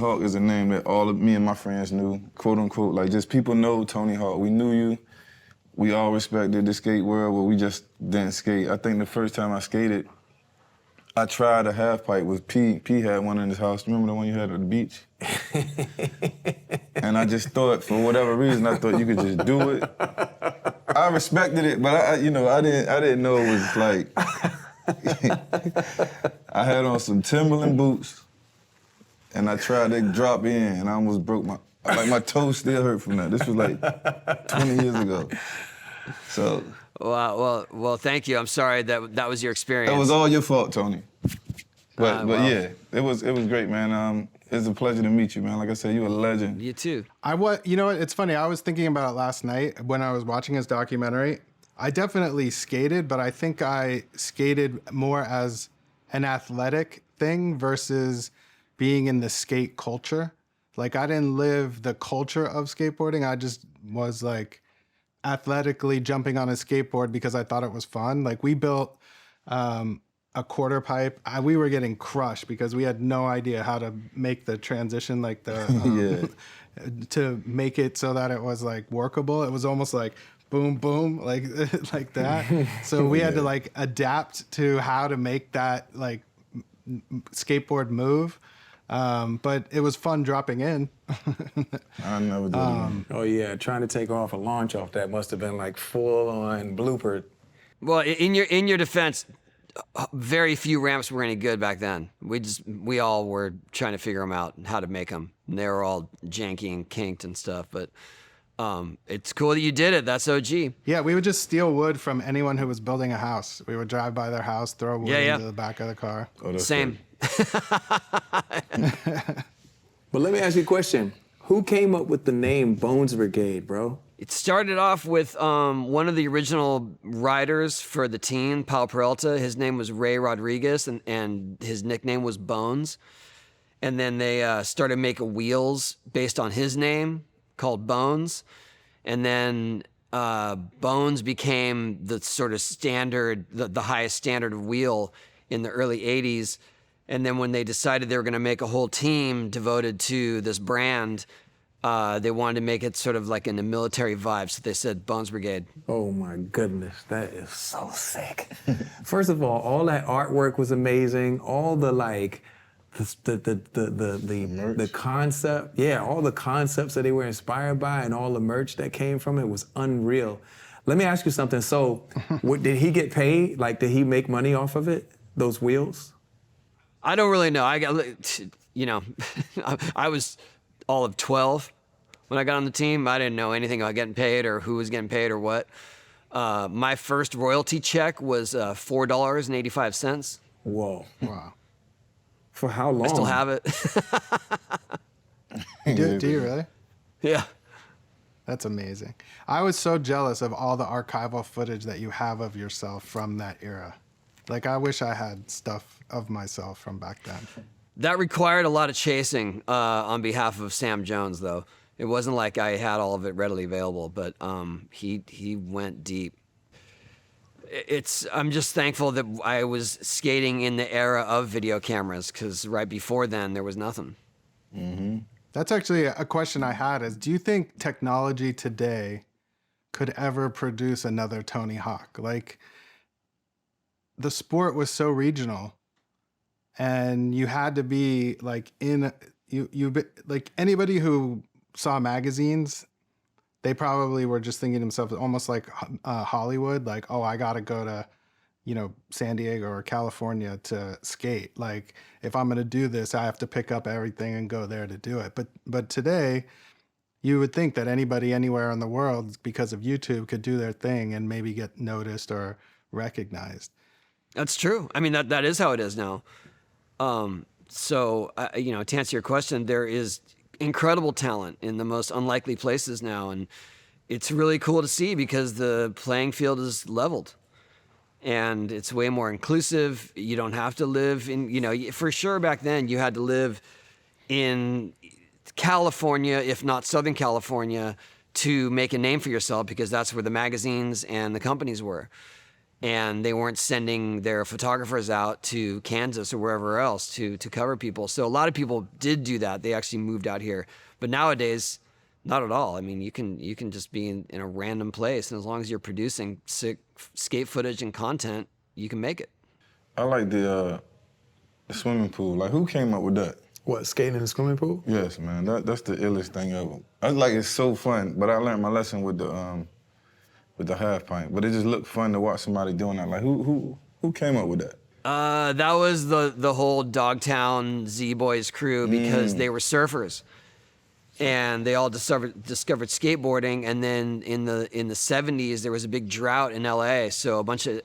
Hawk is a name that all of me and my friends knew, quote unquote. Like, just people know Tony Hawk. We knew you. We all respected the skate world, but we just didn't skate. I think the first time I skated, I tried a half pipe with P. P had one in his house. Remember the one you had at the beach? And I just thought, for whatever reason, I thought you could just do it. I respected it, but I didn't know it was like. I had on some Timberland boots, and I tried to drop in, and I almost broke my toes still hurt from that. This was like 20 years ago. So. Well, thank you. I'm sorry that was your experience. It was all your fault, Tony. But yeah, it was great, man. It's a pleasure to meet you, man. Like I said, you're a legend. You too. You know what? It's funny. I was thinking about it last night when I was watching his documentary. I definitely skated, but I think I skated more as an athletic thing versus being in the skate culture. Like, I didn't live the culture of skateboarding. I just was like athletically jumping on a skateboard because I thought it was fun. Like, we built a quarter pipe. We were getting crushed because we had no idea how to make the transition, like to make it so that it was like workable. It was almost like boom, boom, like like that. So we had to like adapt to how to make that like skateboard move. But it was fun dropping in. I never did it. Oh yeah, trying to take off a launch off that must have been like full on blooper. Well, in your defense, very few ramps were any good back then. We all were trying to figure them out and how to make them. And they were all janky and kinked and stuff. But it's cool that you did it. That's OG. Yeah, we would just steal wood from anyone who was building a house. We would drive by their house, throw wood into the back of the car. Oh, Same. But let me ask you a question. Who came up with the name Bones Brigade, bro? It started off with one of the original riders for the team, Pau Peralta. His name was Ray Rodriguez, and his nickname was Bones. And then they started making wheels based on his name, called Bones. And then Bones became the sort of standard, the highest standard of wheel in the early 80s. And then when they decided they were going to make a whole team devoted to this brand, they wanted to make it sort of like in a military vibe, so they said Bones Brigade. Oh my goodness, that is so sick. First of all that artwork was amazing. All the like, the concept, all the concepts that they were inspired by, and all the merch that came from it was unreal. Let me ask you something. So, did he get paid? Like, did he make money off of it? Those wheels? I don't really know. I was all of 12 when I got on the team. I didn't know anything about getting paid or who was getting paid or what. My first royalty check was $4.85. Whoa. Wow. For how long? I still have it. Do you really? Yeah. That's amazing. I was so jealous of all the archival footage that you have of yourself from that era. Like, I wish I had stuff of myself from back then. That required a lot of chasing on behalf of Sam Jones, though. It wasn't like I had all of it readily available, but he went deep. I'm just thankful that I was skating in the era of video cameras, because right before then there was nothing. Mm-hmm. That's actually a question I had is, do you think technology today could ever produce another Tony Hawk? Like, the sport was so regional, and you had to be like like anybody who saw magazines, they probably were just thinking to themselves, almost like Hollywood, like, oh, I got to go to, San Diego or California to skate. Like, if I'm going to do this, I have to pick up everything and go there to do it. But today, you would think that anybody anywhere in the world, because of YouTube, could do their thing and maybe get noticed or recognized. That's true. I mean, that is how it is now. So, to answer your question, there is incredible talent in the most unlikely places now. And it's really cool to see because the playing field is leveled. And it's way more inclusive. You don't have to live in, for sure back then you had to live in California, if not Southern California, to make a name for yourself, because that's where the magazines and the companies were. and they weren't sending their photographers out to Kansas or wherever else to cover people. So a lot of people did do that. They actually moved out here. But nowadays, not at all. I mean, you can just be in a random place, and as long as you're producing sick skate footage and content, you can make it. I like the swimming pool. Like, who came up with that? What, skating in the swimming pool? Yes, man. That's the illest thing ever. I like it's so fun, but I learned my lesson with the half pint. But it just looked fun to watch somebody doing that. Like, who came up with that? That was the whole Dogtown Z-Boys crew, because they were surfers, and they all discovered skateboarding. And then in the 70s, there was a big drought in LA, so a bunch of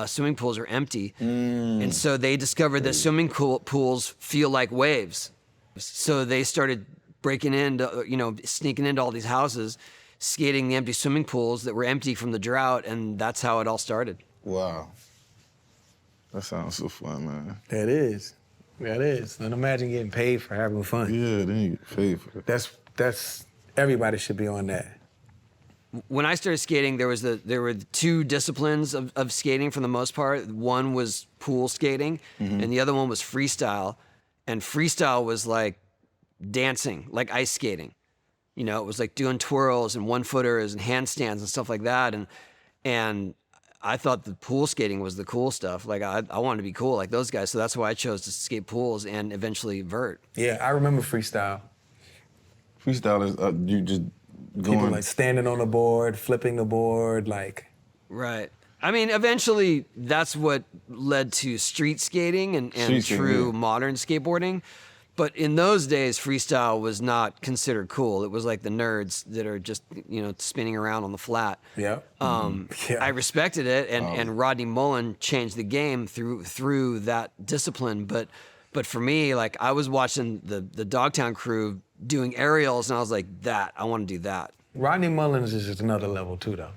swimming pools were empty, and so they discovered that swimming pools feel like waves. So they started breaking into, sneaking into all these houses, skating the empty swimming pools that were empty from the drought, and that's how it all started. Wow. That sounds so fun, man. That is. That is. And imagine getting paid for having fun. Yeah, then you get paid for it. That's everybody should be on that. When I started skating, there were two disciplines of skating for the most part. One was pool skating, and the other one was freestyle. And freestyle was like dancing, like ice skating. It was like doing twirls and one-footers and handstands and stuff like that. And I thought the pool skating was the cool stuff. Like, I wanted to be cool like those guys, so that's why I chose to skate pools and eventually vert. Yeah, I remember freestyle. Freestyle is you just going. People like standing on the board, flipping the board, like. Right. I mean, eventually that's what led to street skating and Street skating, true yeah. modern skateboarding. But in those days, freestyle was not considered cool. It was like the nerds that are just, spinning around on the flat. Yeah. I respected it, and Rodney Mullen changed the game through that discipline. But for me, like, I was watching the Dogtown crew doing aerials, and I was like, I want to do that. Rodney Mullins is just another level too, though.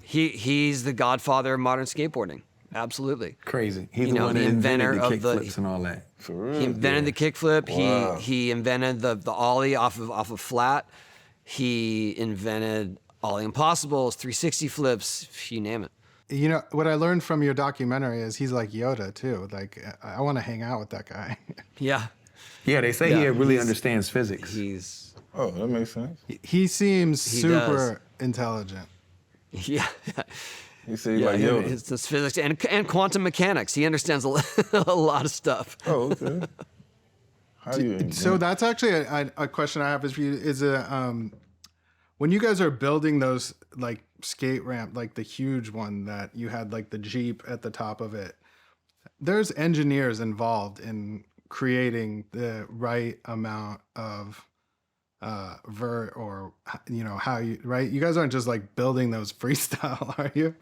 He's the godfather of modern skateboarding. Absolutely. Crazy. He's You the know, one the that invented inventor the of the- kickflips and all that. For real. He invented the kickflip. Wow. He invented the ollie off of flat. He invented ollie impossibles, 360 flips, you name it. What I learned from your documentary is he's like Yoda too. Like, I want to hang out with that guy. Yeah. Yeah, they say Yeah, he really he's- understands physics. He's Oh, that makes sense. He seems He super intelligent. yeah. You say Yeah, like him, Yoda. it's physics and quantum mechanics. He understands a lot of stuff. Oh, okay. How do you? So that's actually a question I have is for you. Is when you guys are building those like skate ramp, like the huge one that you had like the Jeep at the top of it, there's engineers involved in creating the right amount of vert, or how you, right? You guys aren't just like building those freestyle, are you?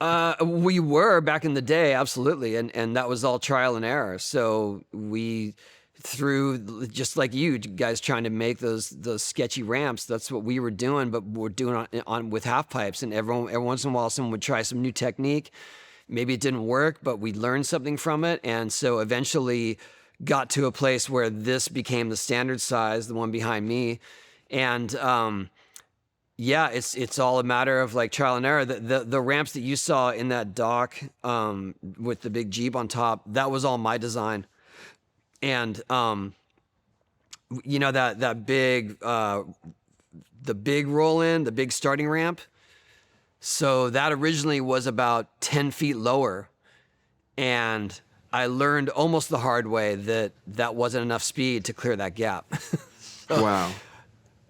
We were back in the day, absolutely, and that was all trial and error. So we, through just like you guys trying to make those sketchy ramps, that's what we were doing. But we're doing on with half pipes, and every once in a while, someone would try some new technique. Maybe it didn't work, but we learned something from it, and so eventually got to a place where this became the standard size, the one behind me. And yeah, it's all a matter of like trial and error. The ramps that you saw in that dock with the big Jeep on top, that was all my design. And that big the big roll in, the big starting ramp. So that originally was about 10 feet lower, and I learned almost the hard way that wasn't enough speed to clear that gap. Wow.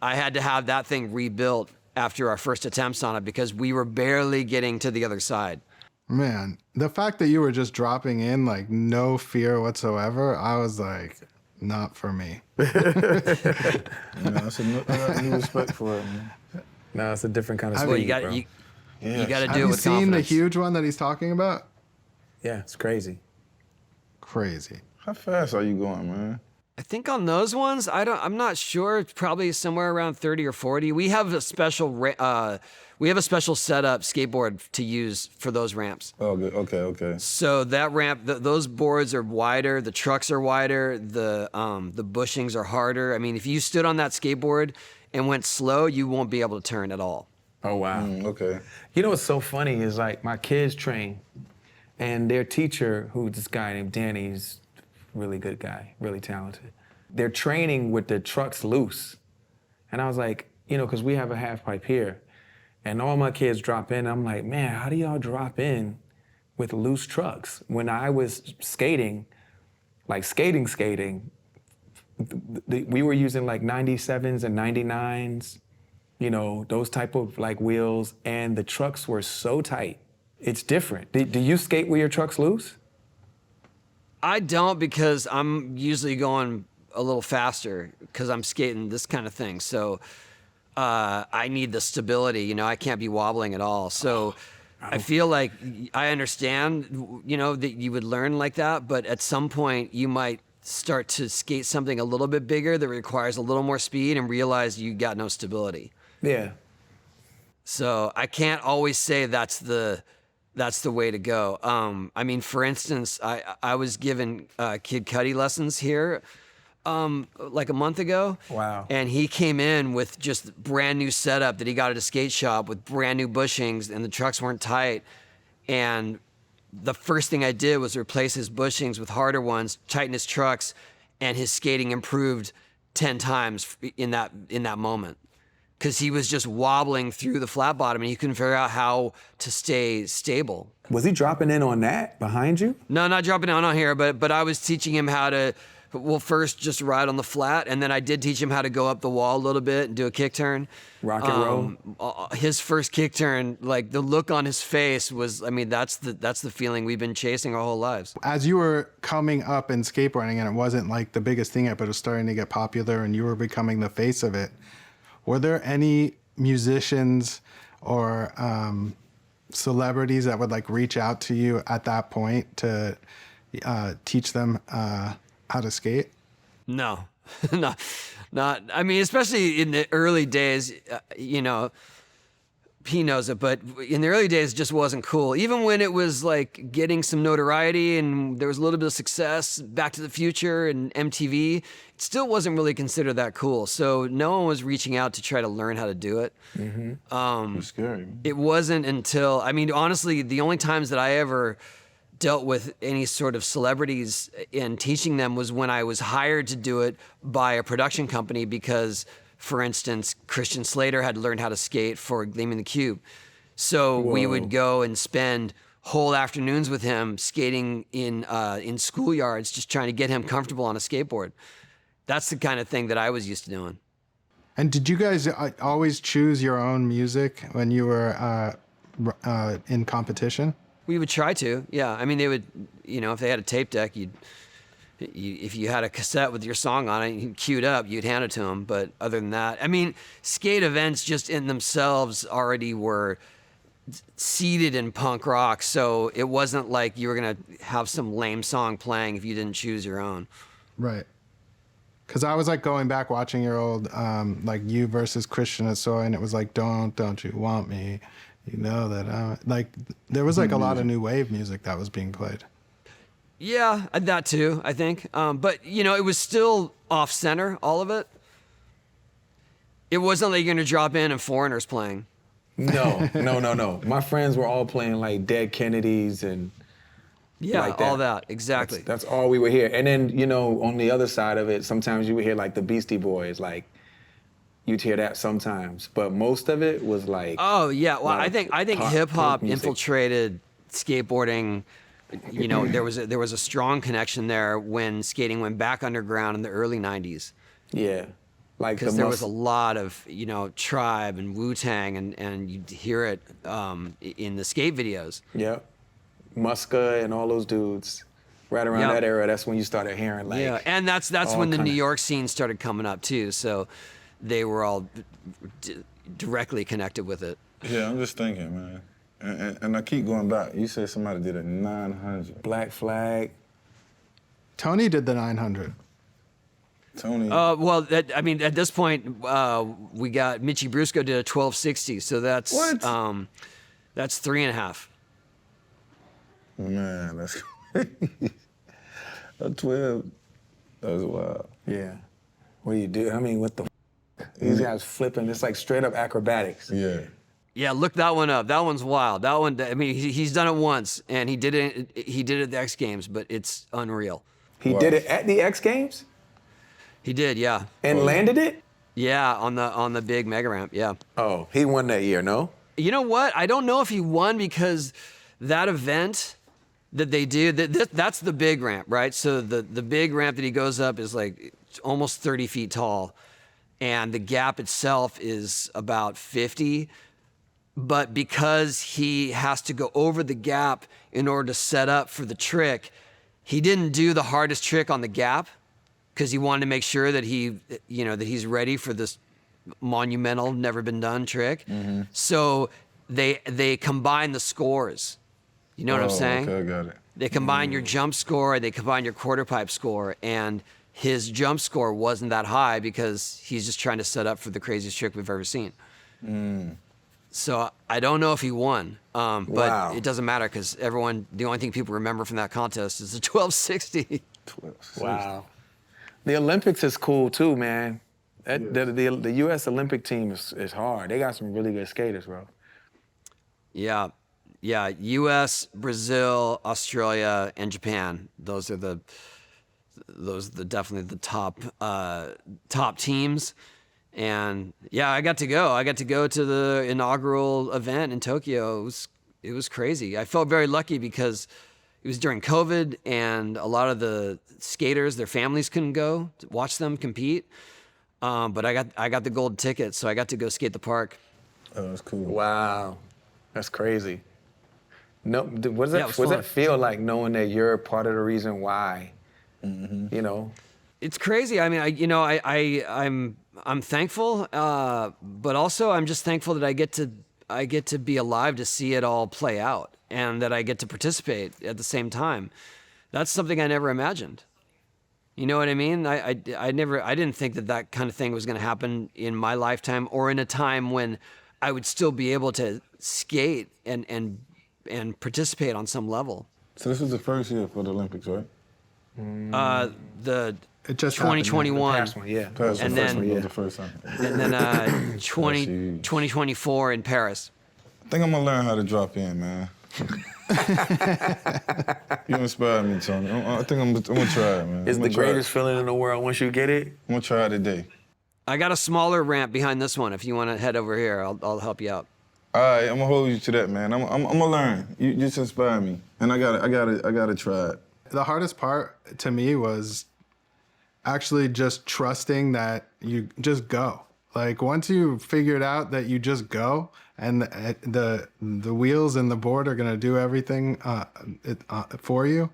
I had to have that thing rebuilt after our first attempts on it because we were barely getting to the other side. Man, the fact that you were just dropping in like no fear whatsoever, I was like, not for me. That's I got new respect for it, man. No, it's a different kind of Well, speed, you got bro. you Yes. got to Have do it you with seen confidence. the huge one that he's talking about? Yeah, it's crazy. Crazy. How fast are you going, man? I think on those ones, I'm not sure. It's probably somewhere around 30 or 40. We have a special setup skateboard to use for those ramps. Oh, good. Okay. So that ramp, those boards are wider, the trucks are wider, the bushings are harder. I mean, if you stood on that skateboard and went slow, you won't be able to turn at all. Oh, wow. Okay. You know what's so funny is like my kids train, and their teacher, who's this guy named Danny, he's a really good guy, really talented. They're training with the trucks loose. And I was like, you know, because we have a half pipe here, and all my kids drop in. I'm like, man, how do y'all drop in with loose trucks? When I was skating, like skating, we were using like 97s and 99s, you know, those type of like wheels, and the trucks were so tight. It's different. Do you skate with your trucks loose? I don't, because I'm usually going a little faster because I'm skating this kind of thing. So I need the stability, you know, I can't be wobbling at all. So I feel like I understand, you know, that you would learn like that, but at some point you might start to skate something a little bit bigger that requires a little more speed and realize you got no stability. Yeah. So I can't always say that's the way to go. I mean, for instance, I was given Kid Cudi lessons here like a month ago. Wow. And he came in with just brand new setup that he got at a skate shop with brand new bushings, and the trucks weren't tight. And the first thing I did was replace his bushings with harder ones, tighten his trucks, and his skating improved 10 times in that moment. Because he was just wobbling through the flat bottom and he couldn't figure out how to stay stable. Was he dropping in on that behind you? No, not dropping down on here, but I was teaching him how to, well, first just ride on the flat, and then I did teach him how to go up the wall a little bit and do a kick turn. Rock and roll? His first kick turn, like the look on his face was, I mean, that's the feeling we've been chasing our whole lives. As you were coming up in skateboarding, and it wasn't like the biggest thing yet, but it was starting to get popular and you were becoming the face of it, were there any musicians or celebrities that would like reach out to you at that point to teach them how to skate? No, not. I mean, especially in the early days, you know, he knows it, but in the early days, it just wasn't cool. Even when it was like getting some notoriety and there was a little bit of success, Back to the Future and MTV, it still wasn't really considered that cool. So no one was reaching out to try to learn how to do it. It's scary. It wasn't until, I mean, honestly, the only times that I ever dealt with any sort of celebrities and teaching them was when I was hired to do it by a production company because, for instance, Christian Slater had learned how to skate for Gleaming the Cube. So we would go and spend whole afternoons with him skating in schoolyards, just trying to get him comfortable on a skateboard. That's the kind of thing that I was used to doing. And did you guys always choose your own music when you were in competition? We would try to, yeah. I mean, they would, you know, if they had a tape deck, if you had a cassette with your song on it, queued up, you'd hand it to them. But other than that, I mean, skate events just in themselves already were seeded in punk rock, so it wasn't like you were gonna have some lame song playing if you didn't choose your own. Right. Because I was like going back watching your old like you versus Christian Asoy, and it was like don't you want me, you know that I'm like there was like a lot of new wave music that was being played. Yeah, that too, I think. But you know, it was still off center, all of it. It wasn't like you're gonna drop in and Foreigners playing. No. My friends were all playing like Dead Kennedys and Yeah, like that. all that, exactly. That's all we would hear. And then, you know, on the other side of it, sometimes you would hear like the Beastie Boys, like you'd hear that sometimes. But most of it was like Oh yeah, well, like I think pop- hip hop punk music. infiltrated skateboarding. You know, there was a strong connection there when skating went back underground in the early '90s. Yeah. Like Because there was a lot of, you know, Tribe and Wu-Tang, and you'd hear it in the skate videos. Yeah. Muska and all those dudes. Right around Yeah. that era, that's when you started hearing like Yeah, and that's all when the New kinda- York scene started coming up too. So they were all directly connected with it. Yeah, I'm just thinking, man. And I keep going back. You said somebody did a 900. Black Flag. Tony did the 900. Tony. Well, I mean, at this point, we got Mitchie Brusco did a 1260, so that's What? That's 3.5. Man, that's crazy. A 12. That was wild. Yeah. What do you do? I mean, what the These guys flipping, it's like straight up acrobatics. Yeah. Yeah, look that one up. That one's wild. That one, I mean, he's done it once, and he did it at the X Games, but it's unreal. He did it at the X Games He did, yeah. and landed it? Yeah, on the big mega ramp, yeah. Oh, he won that year, no? You know what? I don't know if he won because that event that they do, that's the big ramp, right? So the big ramp that he goes up is like almost 30 feet tall, and the gap itself is about 50. But because he has to go over the gap in order to set up for the trick, he didn't do the hardest trick on the gap because he wanted to make sure that that he's ready for this monumental, never been done trick. Mm-hmm. So they combine the scores. You know what I'm saying? Okay, I got it. They combine your jump score, they combine your quarter pipe score, and his jump score wasn't that high because he's just trying to set up for the craziest trick we've ever seen. So I don't know if he won, but Wow. it doesn't matter because the only thing people remember from that contest is the 1260. Wow. The Olympics is cool too, man. The U.S. Olympic team is hard. They got some really good skaters, bro. Yeah. U.S., Brazil, Australia, and Japan. Those are definitely the top teams. And yeah, I got to go. I got to go to the inaugural event in Tokyo. It was crazy. I felt very lucky because it was during COVID, and a lot of the skaters, their families couldn't go to watch them compete. But I got the gold ticket, so I got to go skate the park. Oh, that's cool. Wow. That's crazy. No, what Yeah, it was does fun. that feel like knowing that you're part of the reason why? You know? It's crazy. I mean, I'm thankful, but also I'm just thankful that I get to be alive to see it all play out, and that I get to participate at the same time. That's something I never imagined. You know what I mean? I didn't think that kind of thing was going to happen in my lifetime, or in a time when I would still be able to skate and participate on some level. So this was the first year for the Olympics, right? The It just happened, 2021. Past one, yeah. Paris And the first then- one, yeah, the first time. and then 2024 in Paris. I think I'm gonna learn how to drop in, man. You inspired me, Tony. I think I'm gonna try it, man. It's I'm the gonna try greatest it. feeling in the world once you get it. I'm gonna try it today. I got a smaller ramp behind this one. If you want to head over here, I'll help you out. All right, I'm gonna hold you to that, man. I'm gonna learn. You just inspired me, and I gotta try it. The hardest part to me was actually just trusting that you just go. Like once you figured out that you just go, and the wheels and the board are gonna do everything for you.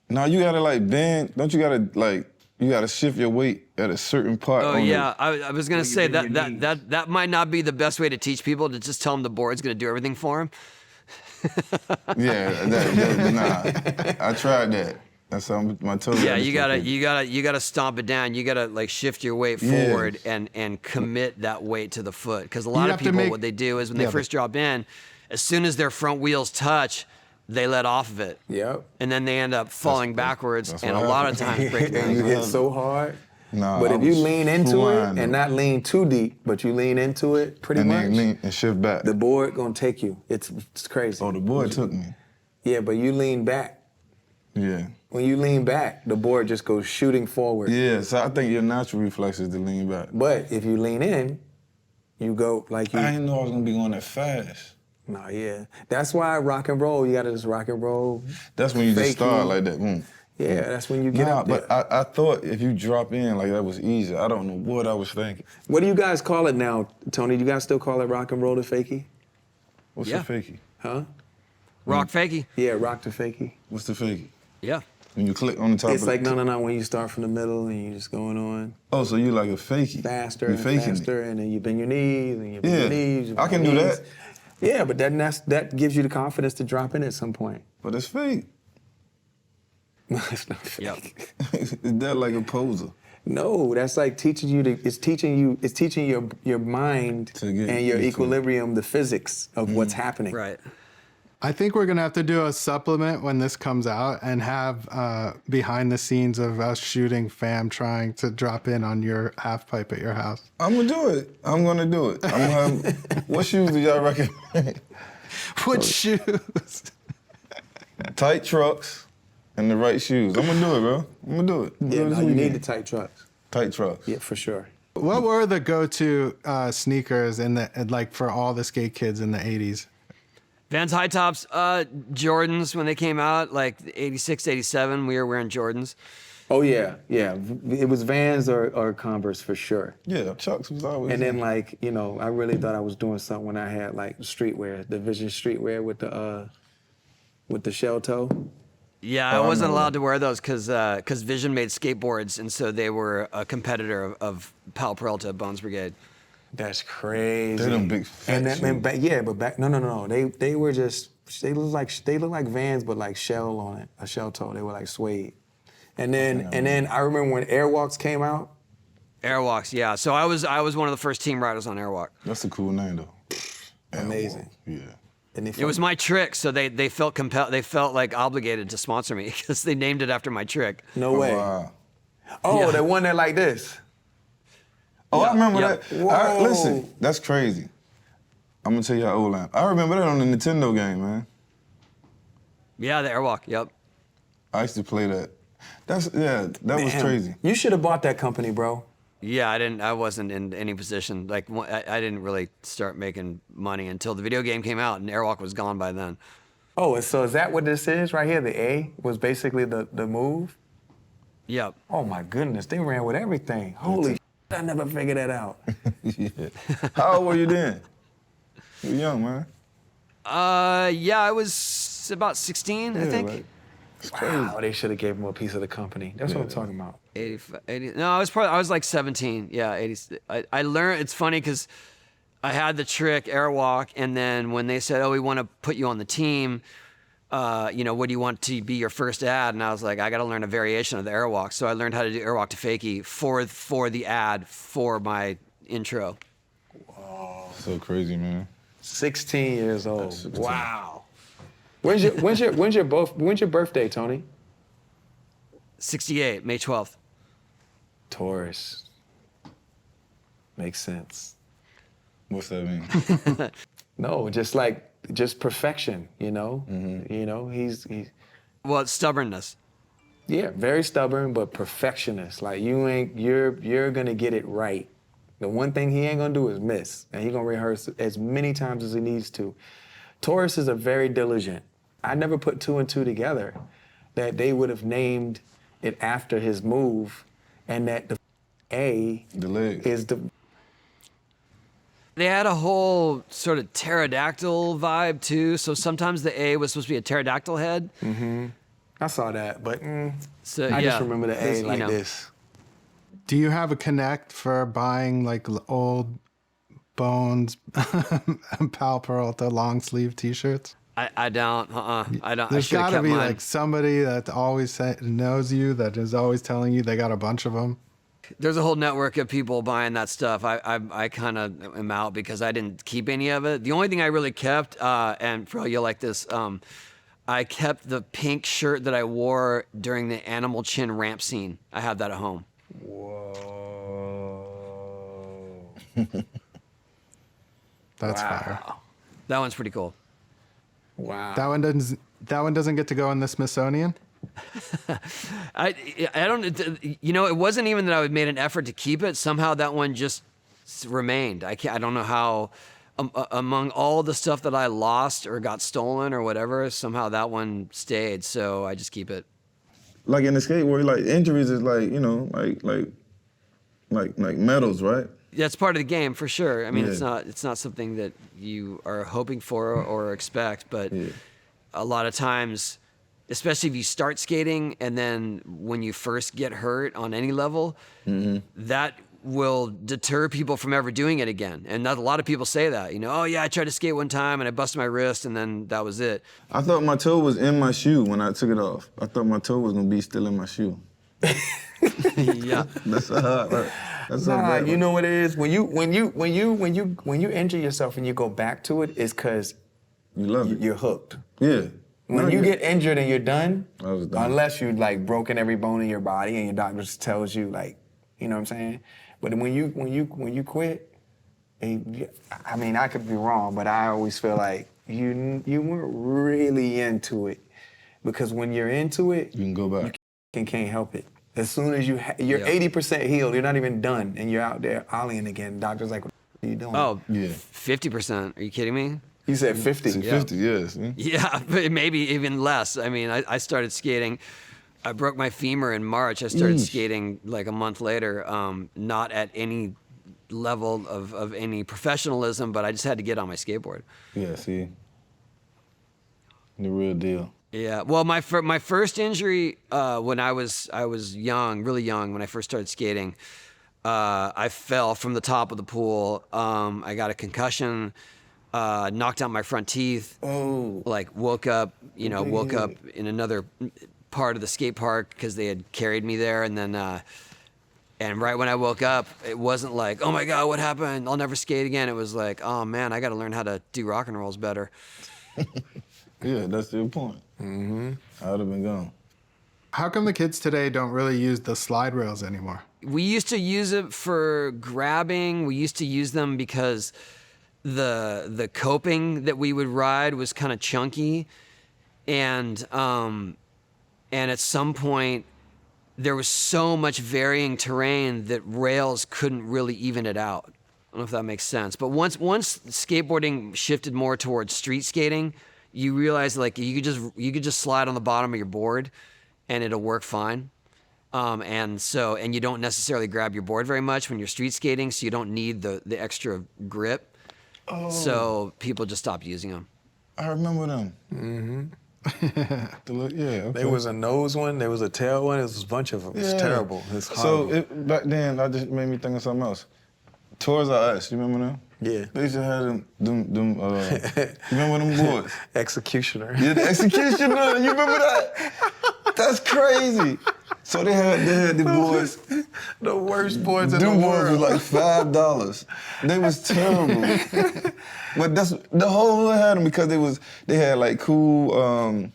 Now you gotta like bend. Don't you gotta like you gotta shift your weight at a certain part? Oh on yeah, I was gonna say bend your knees. that might not be the best way to teach people, to just tell them the board's gonna do everything for them. Nah. I tried that. That's how my toes. Yeah, you gotta stomp it down. You gotta like shift your weight forward and commit that weight to the foot. Because a lot You of have to people, make- what they do is when they Yeah, first drop in, as soon as their front wheels touch, they let off of it. Yep. And then they end up falling backwards, that's and what a lot of happened. times break their You ankles. get so hard. Nah, But I if you was lean into it flying, and though. not lean too deep, but you lean into it pretty and much, then lean and shift back. the board gonna take you. It's crazy. Oh, the board took me. Yeah, but you lean back. Yeah. When you lean back, the board just goes shooting forward. Yeah, so I think your natural reflex is to lean back. But if you lean in, you go like you. I didn't know I was gonna be going that fast. Nah, yeah. That's why rock and roll. You gotta just rock and roll. That's when you just Fakey. start like that. Boom. Yeah, that's when you get Nah, up there. but I thought if you drop in like that was easy. I don't know what I was thinking. What do you guys call it now, Tony? Do you guys still call it rock and roll to fakie? What's Yeah. the fakie? Huh? Rock fakie. Yeah, rock to fakie. What's the fakie? Yeah. When you click on the top It's of like the no. When you start from the middle and you just going on Oh, so you like a fakie. faster You and faking faster, and then you bend your knees and you bend Yeah. your knees. you I bend can your do knees. that. Yeah, but that gives you the confidence to drop in at some point. it. But it's fake. No, it's not fake. Yep. Is that like a poser? No, that's like teaching you it's teaching your mind To get and your into it. equilibrium, the physics of what's happening. Right. I think we're gonna have to do a supplement when this comes out and have behind the scenes of us shooting fam trying to drop in on your half pipe at your house. I'm gonna do it. I'm gonna do it. I'm gonna have, what shoes do y'all recommend? What shoes? Tight trucks and the right shoes. I'm gonna do it, bro. I'm gonna do it. Yeah, no, you need the tight trucks. Tight trucks. Yeah, for sure. What were the go-to sneakers like for all the skate kids in the 80s? Vans high tops, Jordans when they came out, like 86, 87, we were wearing Jordans. Oh yeah, yeah. It was Vans or Converse for sure. Yeah, Chucks was always. And then like, you know, I really thought I was doing something when I had like streetwear, the Vision streetwear with the shell toe. Yeah, I wasn't allowed to wear those because Vision made skateboards, and so they were a competitor of Pal Peralta, Bones Brigade. That's crazy. They're them big fat shoes. But back no. They were just they look like Vans but like shell on it, a shell toe. They were like suede. And then I remember when Airwalks came out. Airwalks, yeah. So I was one of the first team riders on Airwalk. That's a cool name though. Amazing. Yeah. And It was my trick, so they felt like obligated to sponsor me because they named it after my trick. No way. Wow. Oh, Yeah. the one that like this. Oh, I remember yeah. that. Whoa. Listen, that's crazy. I'm gonna tell you how old I am. I remember that on the Nintendo game, man. Yeah, the Airwalk. Yep. I used to play that. That was Damn. crazy. You should have bought that company, bro. Yeah, I wasn't in any position. Like I didn't really start making money until the video game came out, and Airwalk was gone by then. Oh, and so is that what this is right here? The A was basically the move? Yep. Oh my goodness, they ran with everything. Holy I never figured that out. Yeah. How old were you then? You were young, man. Yeah, I was about 16, I think. Like, it's crazy. Wow, they should have gave him a piece of the company. That's what I'm talking about. 80, no, I was like 17. Yeah, 80. I learned, it's funny because I had the trick Airwalk, and then when they said, oh, we want to put you on the team, you know, what do you want to be your first ad? And I was like, I got to learn a variation of the Airwalk. So I learned how to do Airwalk to Fakie for the ad for my intro. So crazy, man. 16 years old. 16. Wow. When's your birthday, Tony? 68, May 12th. Taurus. Makes sense. What's that mean? No, just perfection, you know? Mm-hmm. You know, he's Well, it's stubbornness. yeah, very stubborn, but perfectionist. Like you're gonna get it right. The one thing he ain't gonna do is miss, and he gonna rehearse as many times as he needs to. Taurus are very diligent. I never put two and two together that they would have named it after his move, and that the A The leg. is the They had a whole sort of pterodactyl vibe too. So sometimes the A was supposed to be a pterodactyl head. I saw that, but So I yeah, just remember the A it's, you like know. this. Do you have a connect for buying like old Bones and Pal Peralta long sleeve T-shirts? I don't. I don't. I There's should have got to kept be mine. like somebody that always knows you, that is always telling you they got a bunch of them. There's a whole network of people buying that stuff. I kind of am out because I didn't keep any of it. The only thing I really kept, and Pharrell, you'll like this, I kept the pink shirt that I wore during the Animal Chin ramp scene. I have that at home. Whoa. That's fire. That one's pretty cool. Wow. That one doesn't get to go in the Smithsonian. I don't, you know, it wasn't even that I made an effort to keep it. Somehow that one just remained. I don't know how, among all the stuff that I lost or got stolen or whatever, somehow that one stayed. So I just keep it. Like in the skateboard, like injuries is like, you know, like medals, right? That's part of the game for sure. I mean, Yeah. it's not something that you are hoping for or expect, but Yeah. a lot of times, especially if you start skating and then when you first get hurt on any level, that will deter people from ever doing it again. And not a lot of people say that, you know, oh yeah, I tried to skate one time and I busted my wrist and then that was it. I thought my toe was in my shoe when I took it off. I thought my toe was gonna be still in my shoe. Yeah. That's how that's how Nah, bad you know what it is? When you injure yourself and you go back to it, it's because You love it. you're hooked. Yeah. When No, you yeah. get injured and you're done, I was done. unless you like broken every bone in your body and your doctor just tells you like, you know what I'm saying? But when you quit, I mean, I could be wrong, but I always feel like you weren't really into it, because when you're into it, You can go back. you can't help it. As soon as you're Yeah. 80% healed, you're not even done, and you're out there ollieing again. Doctor's like, what are you doing? Oh, Yeah. 50%. Are you kidding me? You said 50. 50, yes. Yeah, but maybe even less. I mean, I started skating. I broke my femur in March. I started skating like a month later, not at any level of any professionalism, but I just had to get on my skateboard. Yeah, see? The real deal. Yeah. Well, my first injury when I was young, really young, when I first started skating, I fell from the top of the pool. I got a concussion, knocked out my front teeth. Oh. Like woke up in another part of the skate park because they had carried me there, and then and right when I woke up, it wasn't like, oh my God, what happened? I'll never skate again. It was like, oh man, I got to learn how to do rock and rolls better. Yeah, that's the point. Mm-hmm. I would have been gone. How come the kids today don't really use the slide rails anymore? We used to use it for grabbing. We used to use them because the coping that we would ride was kind of chunky, and at some point there was so much varying terrain that rails couldn't really even it out. I don't know if that makes sense. But once skateboarding shifted more towards street skating, you realize like you could just slide on the bottom of your board and it'll work fine. And you don't necessarily grab your board very much when you're street skating, so you don't need the extra grip. Oh. So people just stopped using them. I remember them. Mm-hmm. Yeah, okay. There was a nose one, there was a tail one, there was a bunch of them. It's Yeah. terrible. It's horrible. So back then, that just made me think of something else. Tours R Us, you remember them? Yeah. They used to have them you remember them boards? Executioner. Yeah, the executioner, you remember that? That's crazy. So they had the boards. The worst boards in Them the boards world. was like $5. They was terrible. But that's the whole hood had them because they had like cool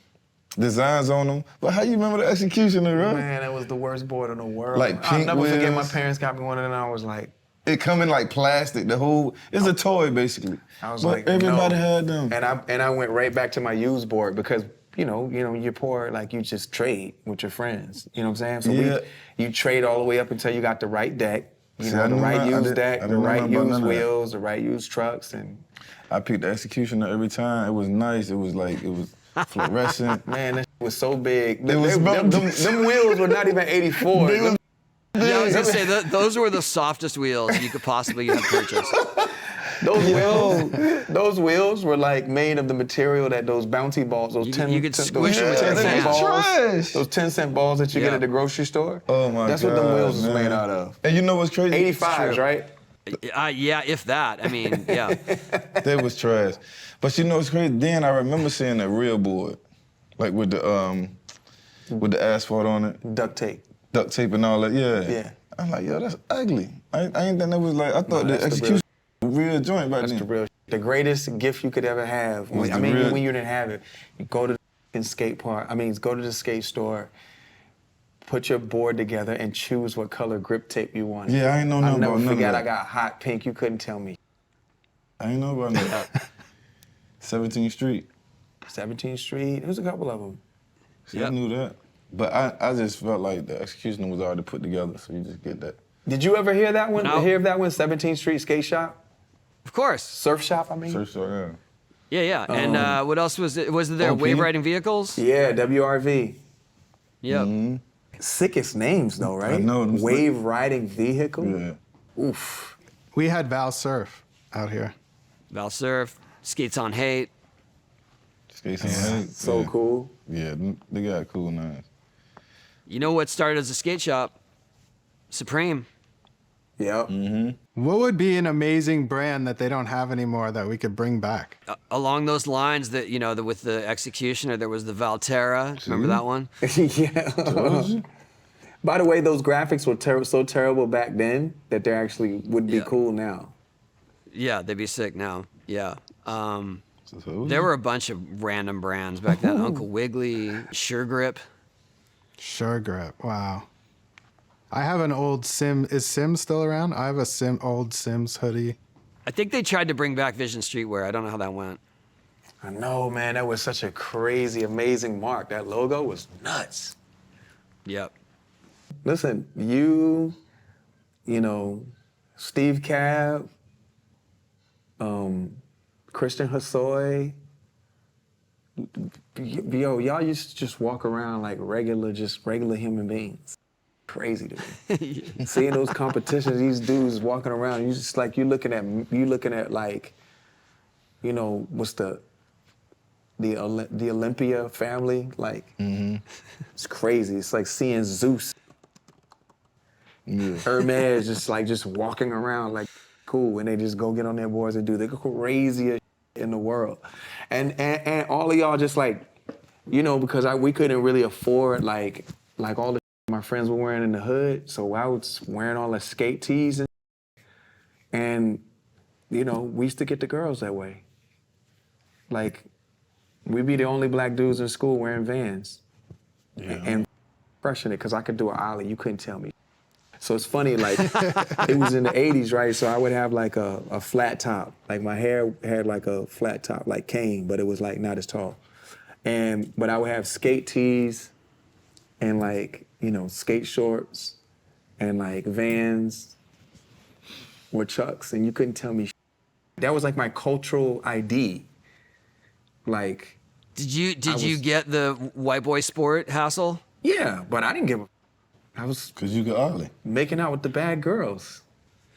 designs on them. But how you remember the executioner, bro? Man, that was the worst board in the world. Like I'll pink never forget my wheels. parents got me one and I was like, It come in like plastic. It's a toy basically. I was but like, everybody no. had them. And I went right back to my used board because you know, you're poor, like you just trade with your friends. You know what I'm saying? So Yeah. you trade all the way up until you got the right deck. You See, know, I the knew right that. I used did- deck, I the didn't know right about none used of that. wheels, the right used trucks, and I picked the executioner every time. It was nice. It was fluorescent. man, that shit was so big. It was them wheels were not even 84. They was Yeah, I was gonna say those were the softest wheels you could possibly have purchased. Those wheels were like made of the material that those bouncy balls, those You 10 could those squish 'em with 10 your cent hand. balls, Trash. those 10-cent balls that you get Yeah. at the grocery store. Oh my That's God. what the wheels was man. made out of. And you know what's crazy? 85s, right? Yeah, if that. I mean, yeah. That was trash. But you know what's crazy? Then I remember seeing a real board, like with the asphalt on it, Duct tape. duct tape and all that. Yeah. Yeah. I'm like, yo, that's ugly. I ain't think that was like. I thought that's the the execution was real joint back That's then. the real. The greatest gift you could ever have. Was I the mean, real- when you didn't have it, you go to the skate park. I mean, go to the skate store. Put your board together and choose what color grip tape you want. Yeah, I ain't know I'll nothing never about none of forget. that. I got hot pink. You couldn't tell me. I ain't know about that. 17th Street. 17th Street. There's a couple of them. See, I Yep. knew that. But I just felt like the executioner was already put together, so you just get that. Did you ever hear that one? No. Hear of that one? 17th Street Skate Shop? Of course. Surf shop, I mean? Search so yeah. Yeah. And what else was it? Was there OP? wave riding vehicles? Yeah, WRV. Yep. Sickest names though, right? I know them. Wave riding vehicle? Yeah. Oof. We had Val Surf out here. Val Surf, Skates on Hate. Skates on Hate. So yeah. cool. Yeah, they got cool names. You know what started as a skate shop? Supreme. Yep. What would be an amazing brand that they don't have anymore that we could bring back? Along those lines, that with the executioner, there was the Valterra. Remember that one? Yeah. By the way, those graphics were so terrible back then that they actually would be Yeah. cool now. Yeah, they'd be sick now. Yeah. So There were a bunch of random brands back then. Uncle Wiggly, Sure Grip. Sure grip. Wow. I have an old Sim. Is Sims still around? I have a old Sims hoodie. I think they tried to bring back Vision Streetwear. I don't know how that went. I know, man. That was such a crazy, amazing mark. That logo was nuts. Yep. Listen, you know, Steve Cab, Christian Hosoi, yo, y'all used to just walk around like regular human beings. Crazy to me. Seeing those competitions, these dudes walking around, you just like, you looking at like, you know, what's the Olympia family, like, it's crazy. It's like seeing Zeus. Hermes just walking around like cool, and they just go get on their boards and do the craziest in the world. And all of y'all just like, you know, because we couldn't really afford like all the my friends were wearing in the hood, so I was wearing all the skate tees and you know, we used to get the girls that way. Like, we'd be the only black dudes in school wearing Vans. Yeah. And crushing it, because I could do an ollie. You couldn't tell me. So it's funny, like, it was in the 80s, right? So I would have like a flat top. Like, my hair had like a flat top, like Kane, but it was like not as tall. But I would have skate tees and like, you know, skate shorts and like Vans or Chucks, and you couldn't tell me. That was like my cultural ID. Like, Did you get the white boy sport hassle? yeah, but I didn't give a. I was Because you could ollie. making out with the bad girls.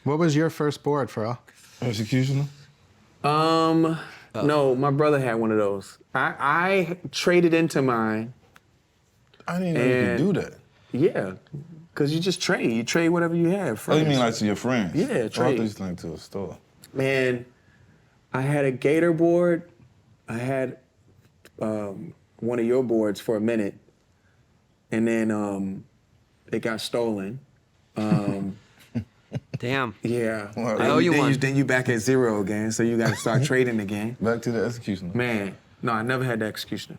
What was your first board, Pharrell? Executioner? No, my brother had one of those. I traded into mine. I didn't know you could And- do that. Yeah, because you just trade. You trade whatever you have. Oh, Friends. you mean like to your friends? Yeah, Oh, I thought trade. you went to a store. Man, I had a Gator board. I had one of your boards for a minute, and then it got stolen. Damn. Yeah. Well, I owe you one. Then you back at zero again, so you got to start trading again. Back to the executioner. Man, no, I never had the executioner.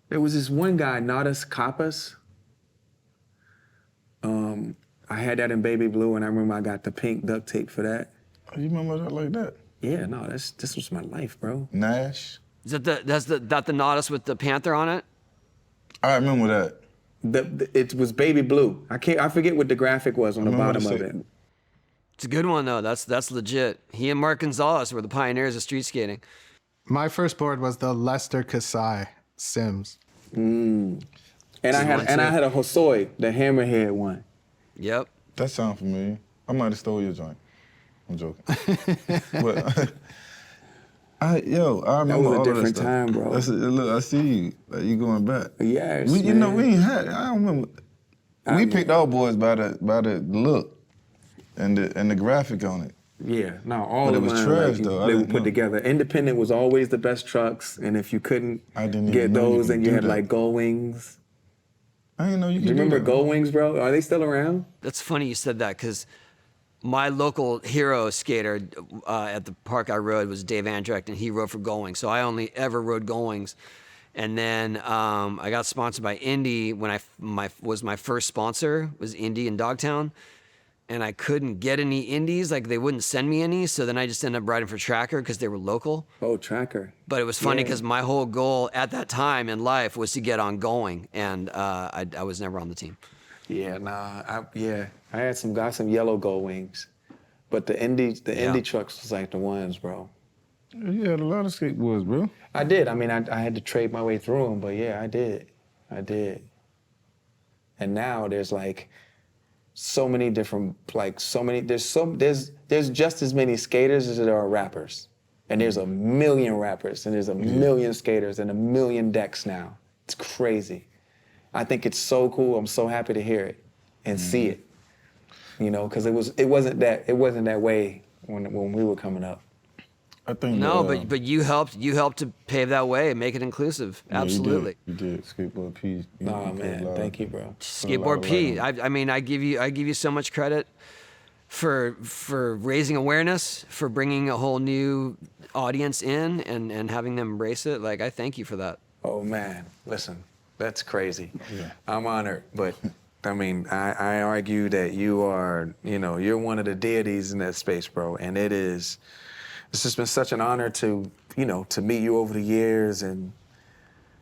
There was this one guy, Nadas Kappas. I had that in baby blue, and I remember I got the pink duct tape for that. Oh, you remember that like that? Yeah, no, this was my life, bro. Nash? Is that the Nautis with the panther on it? I remember that. It was baby blue. I forget what the graphic was on the remember bottom the of shape. it. It's a good one though. That's legit. He and Mark Gonzalez were the pioneers of street skating. My first board was the Lester Kasai Sims. And I one had too. a Hosoi, the hammerhead one. Yep. That sounds familiar. I might have stole your joint. I'm joking. But I remember was a all different that stuff. time, bro. Look, I see you. Like, you going back. Yes, You know, man. we ain't had. I don't remember. We picked our boys by the look and the graphic on it. Yeah, no, all But of it was mine, trash, like, though. I they were didn't put know. together. Independent was always the best trucks, and if you couldn't I didn't get even know you those, could then you do had that. like Gold Wings. I didn't know you could Do you remember that. Gold Wings, bro? Are they still around? That's funny you said that because my local hero skater at the park I rode was Dave Andrecht, and he rode for Going. So I only ever rode Goings. And then I got sponsored by Indy when my first sponsor was Indy in Dogtown. And I couldn't get any Indies, like they wouldn't send me any. So then I just ended up riding for Tracker because they were local. Oh, Tracker. But it was funny Yeah. because my whole goal at that time in life was to get on Going, and I was never on the team. Yeah, nah, I had got some yellow Gold Wings, but the Indy trucks was like the ones, bro. You had a lot of skateboards, bro. I did. I mean, I had to trade my way through them, but yeah, I did. And now there's like so many different, there's just as many skaters as there are rappers. And there's a million rappers, and there's a million skaters, and a million decks now. It's crazy. I think it's so cool. I'm so happy to hear it and see it. You know, because it wasn't that way when we were coming up. I think. No, but you helped to pave that way and make it inclusive. yeah, Absolutely. You did. Skateboard P. Nah, man, thank you, bro. Skateboard P. I mean, I give you so much credit. for raising awareness, for bringing a whole new audience in and having them embrace it. Like, I thank you for that. Oh man, listen, that's crazy. Yeah. I'm honored, but I mean, I argue that you are, you're one of the deities in that space, bro. And it's just been such an honor to, to meet you over the years, and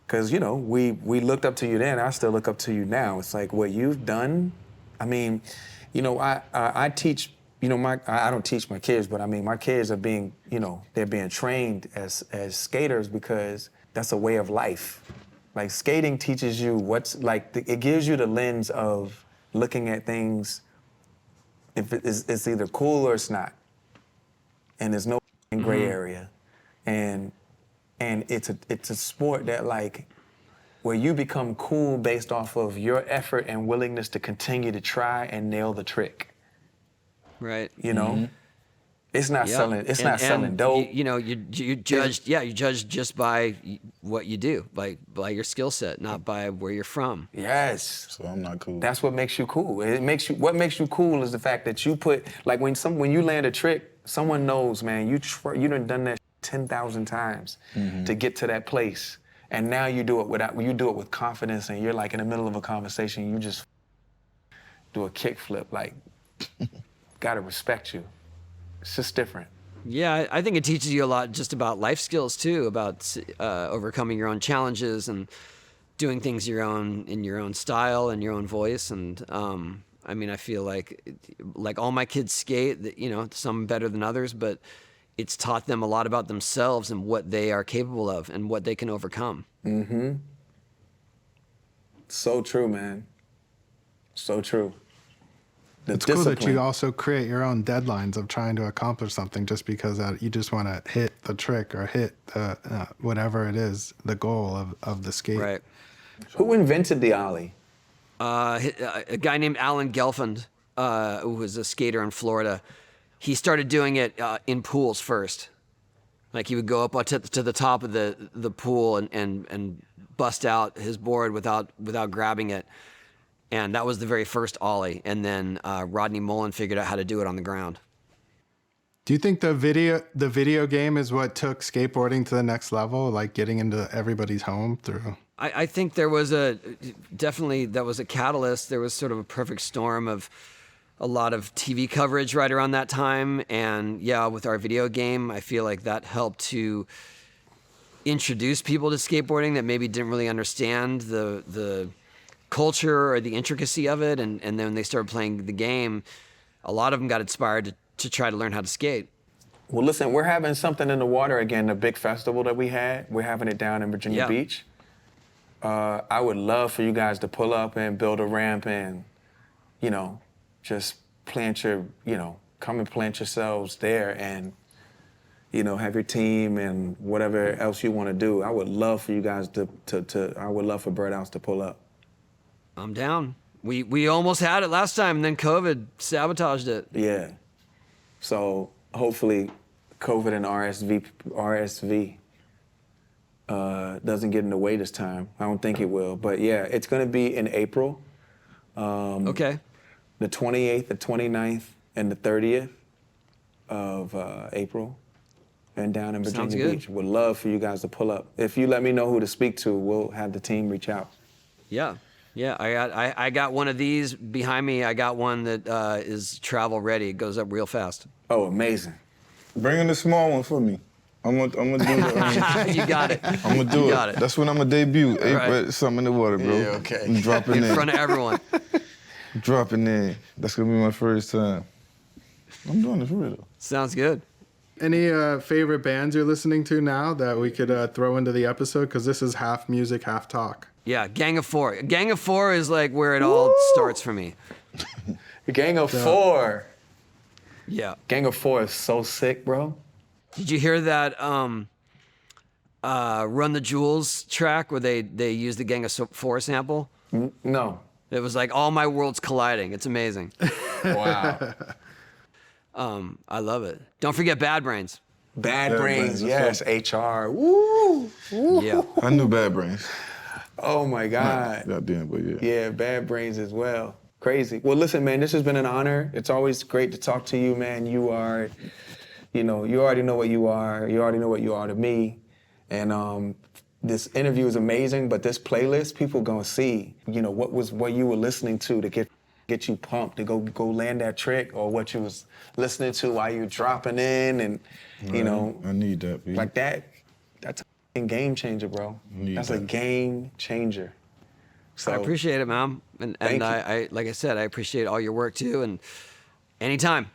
because, we looked up to you then, I still look up to you now. It's like what you've done. I mean, I teach, I don't teach my kids, but I mean, my kids are being, they're being trained as skaters because that's a way of life. Like, skating teaches you it gives you the lens of looking at things, if it's either cool or it's not. And there's no gray area. And it's a sport that, like, where you become cool based off of your effort and willingness to continue to try and nail the trick. Right. It's not selling. It's not selling dope. You judged. Yeah, you judged just by what you do, by your skill set, not by where you're from. Yes. So I'm not cool. That's what makes you cool. What makes you cool is the fact that you put, like, when you land a trick, someone knows, man. You done that 10,000 times to get to that place, and now you do it with confidence, and you're like in the middle of a conversation, you just do a kickflip. Like, gotta respect you. It's just different. Yeah, I think it teaches you a lot just about life skills too, about overcoming your own challenges and doing things in your own style and your own voice. And I mean, I feel like all my kids skate, some better than others, but it's taught them a lot about themselves and what they are capable of and what they can overcome. Mm-hmm. So true, man. So true. It's cool that you also create your own deadlines of trying to accomplish something just because you just want to hit the trick or hit whatever it is, the goal of the skate. Right. Who invented the ollie? A guy named Alan Gelfand, who was a skater in Florida. He started doing it in pools first. Like, he would go up to the top of the pool and bust out his board without grabbing it. And that was the very first ollie. And then Rodney Mullen figured out how to do it on the ground. Do you think the video game is what took skateboarding to the next level, like getting into everybody's home through? I think there was definitely that was a catalyst. There was sort of a perfect storm of a lot of TV coverage right around that time. And yeah, with our video game, I feel like that helped to introduce people to skateboarding that maybe didn't really understand the culture or the intricacy of it, and then when they started playing the game, a lot of them got inspired to try to learn how to skate. Well, listen, we're having something in the water again, the big festival that we had. We're having it down in Virginia Beach. I would love for you guys to pull up and build a ramp and, just come and plant yourselves there and, have your team and whatever else you want to do. I would love for you guys I would love for Birdhouse to pull up. I'm down. We almost had it last time, and then COVID sabotaged it. Yeah. So hopefully COVID and RSV doesn't get in the way this time. I don't think it will. But yeah, it's going to be in April. Okay. The 28th, the 29th, and the 30th of April. And down in Virginia Beach. Would love for you guys to pull up. If you let me know who to speak to, we'll have the team reach out. Yeah. Yeah, I got one of these behind me. I got one that is travel ready. It goes up real fast. Oh, amazing. Bring in the small one for me. I'm gonna do it. You got it. I'm gonna do it. That's when I'm gonna debut. Right. Something in the water, bro. Yeah, okay. I'm dropping in front of everyone. Dropping in. That's gonna be my first time. I'm doing this for real. Sounds good. Any favorite bands you're listening to now that we could throw into the episode? Because this is half music, half talk. Yeah, Gang of Four. Gang of Four is like where it all starts for me. Gang of Four. Yeah. Gang of Four is so sick, bro. Did you hear that Run the Jewels track where they used the Gang of Four sample? No. It was like all my worlds colliding. It's amazing. Wow. I love it. Don't forget Bad Brains. Bad Brains, yes. HR. Woo! Woo! Yeah. I knew Bad Brains. Oh my God. Goddamn, but yeah. Yeah, Bad Brains as well. Crazy. Well, listen, man, this has been an honor. It's always great to talk to you, man. You are, you already know what you are. You already know what you are to me. And this interview is amazing, but this playlist, people gonna see, what you were listening to get you pumped to go land that trick, or what you was listening to while you dropping in, and I need that, B. like that. That's a game changer, bro. That's a game changer. So I appreciate it, man. And Thank you. I like I said, I appreciate all your work too. And anytime.